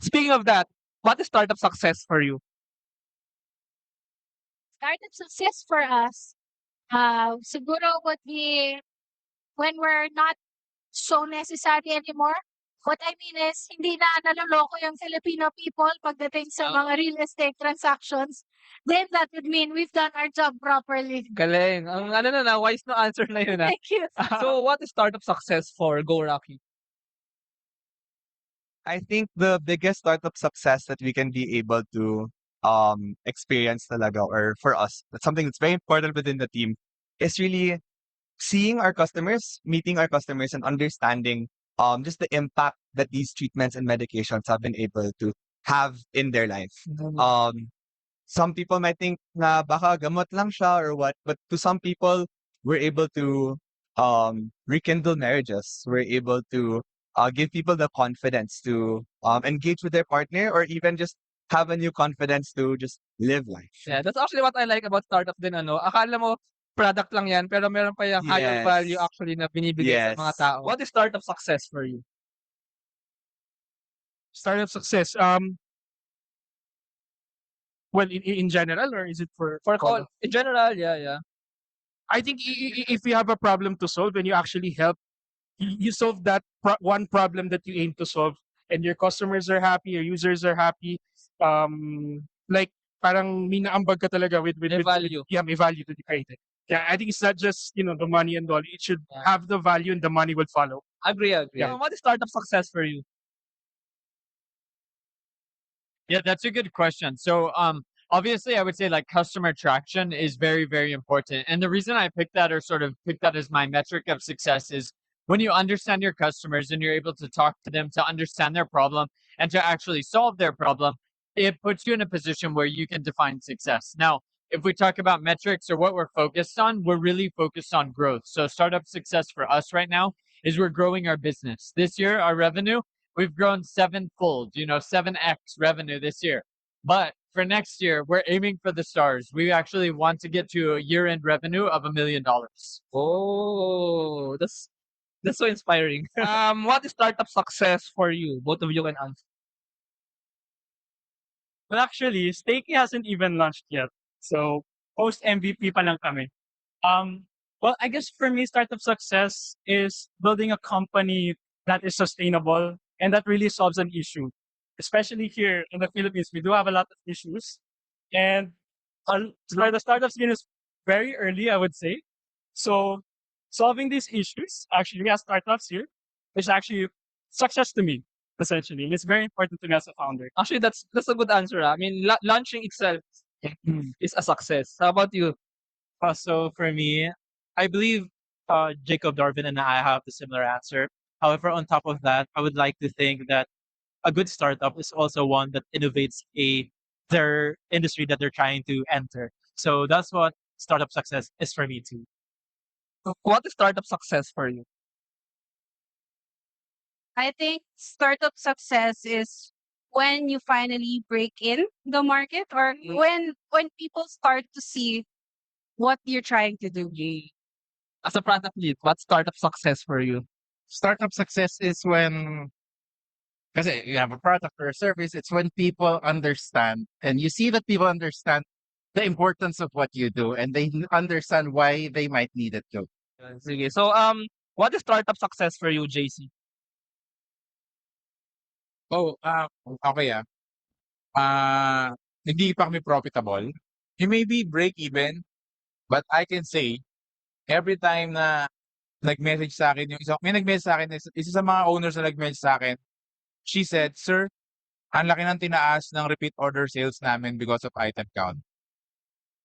Speaking of that, what is startup success for you? Startup success for us, siguro would be when we're not so necessary anymore. What I mean is, hindi na naloloko yung Filipino people pagdating sa mga real estate transactions. Then that would mean we've done our job properly. Galing. Ang ano na wise na answer na yun, ah. Thank you. So, what is startup success for Go Rocky? I think the biggest startup success that we can be able to experience talaga, or for us, that's something that's very important within the team, is really seeing our customers, meeting our customers, and understanding just the impact that these treatments and medications have been able to have in their life. Some people might think na baka gamot lang siya or what, but to some people, we're able to rekindle marriages. We're able to give people the confidence to engage with their partner, or even just have a new confidence to just live life. Yeah, that's actually what I like about startup din, ano. Akala mo product lang yan, pero meron pa yung higher value Yes. actually na binibigay sa mga Yes. tao. What is startup success for you? Startup success. Well, in general, or is it for For Colo? all, in general, yeah. I think if you have a problem to solve and you actually help, you solve that one problem that you aim to solve, and your customers are happy, your users are happy. Like parang minaambag ka talaga May value. yeah, may value to the created. Yeah, I think it's not just the money and all. It should Yeah. have the value, and the money will follow. Agree. Yeah. What is startup success for you? Yeah, that's a good question. So, obviously, I would say like customer traction is very, very important. And the reason I picked that, or sort of picked that as my metric of success, is when you understand your customers and you're able to talk to them to understand their problem and to actually solve their problem, it puts you in a position where you can define success. Now, if we talk about metrics or what we're focused on, we're really focused on growth. So, startup success for us right now is we're growing our business. This year, our revenue, we've grown sevenfold, 7x revenue this year. But for next year, we're aiming for the stars. We actually want to get to a year-end revenue of $1 million. Oh, that's so inspiring. What is startup success for you? Both of you can answer. Well, actually, Stakey hasn't even launched yet. So, post MVP pa lang kami. Well, I guess for me, startup success is building a company that is sustainable and that really solves an issue. Especially here in the Philippines, we do have a lot of issues. And the startup scene is very early, I would say. So, solving these issues, actually, we have startups here, is actually success to me, essentially. And it's very important to me as a founder. Actually, that's a good answer. I mean, launching itself is a success. How about you? So for me, I believe Jacob Darvin and I have the similar answer. However, on top of that, I would like to think that a good startup is also one that innovates their industry that they're trying to enter. So that's what startup success is for me too. What is startup success for you? I think startup success is when you finally break in the market, or when people start to see what you're trying to do. As a product lead, what's startup success for you? Startup success is when, kasi you have a product or a service, it's when people understand, and you see that people understand the importance of what you do, and they understand why they might need it too. Sige. So, what is startup success for you, JC? Okay. Hindi pa kami profitable. It may be break even, but I can say, every time na nag-message sa akin yung isa, may nag-message sa akin, isa sa mga owners na nag-message sa akin, she said, "Sir, ang laki ng tinaas ng repeat order sales namin because of item count."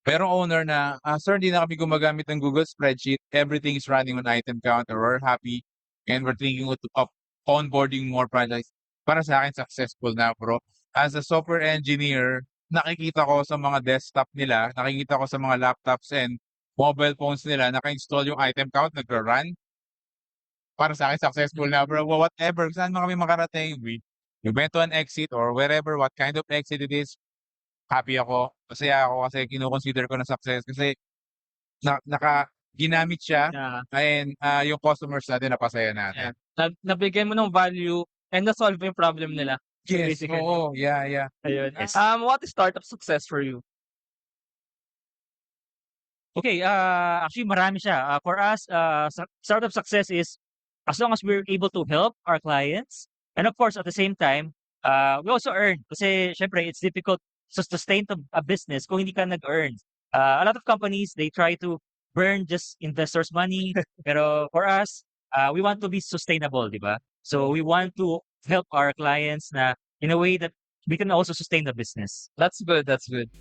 Pero owner na, "Sir, hindi na kami gumagamit ng Google spreadsheet. Everything is running on item count, or we're happy and we're thinking of onboarding more projects." Para sa akin, successful na, bro. As a software engineer, nakikita ko sa mga desktop nila, nakikita ko sa mga laptops and mobile phones nila, naka-install yung item count, nagra-run. Para sa akin, successful na, bro. Whatever, saan man kami makarating, we went to an exit or wherever, what kind of exit it is, happy ako. Masaya ako kasi kino-consider ko na success kasi ginamit siya, Yeah. and yung customers natin napasaya natin. Nabigyan mo ng value and na-solve yung problem nila. Yes, basically. oo, yeah. Ayun. What is startup success for you? Okay, actually marami siya. For us, startup success is as long as we're able to help our clients, and of course, at the same time, we also earn. Kasi syempre, it's difficult to sustain a business kung hindi ka nag-earn. A lot of companies, they try to burn just investors' money. Pero for us, we want to be sustainable, di ba? So we want to help our clients na in a way that we can also sustain the business. That's good. That's good.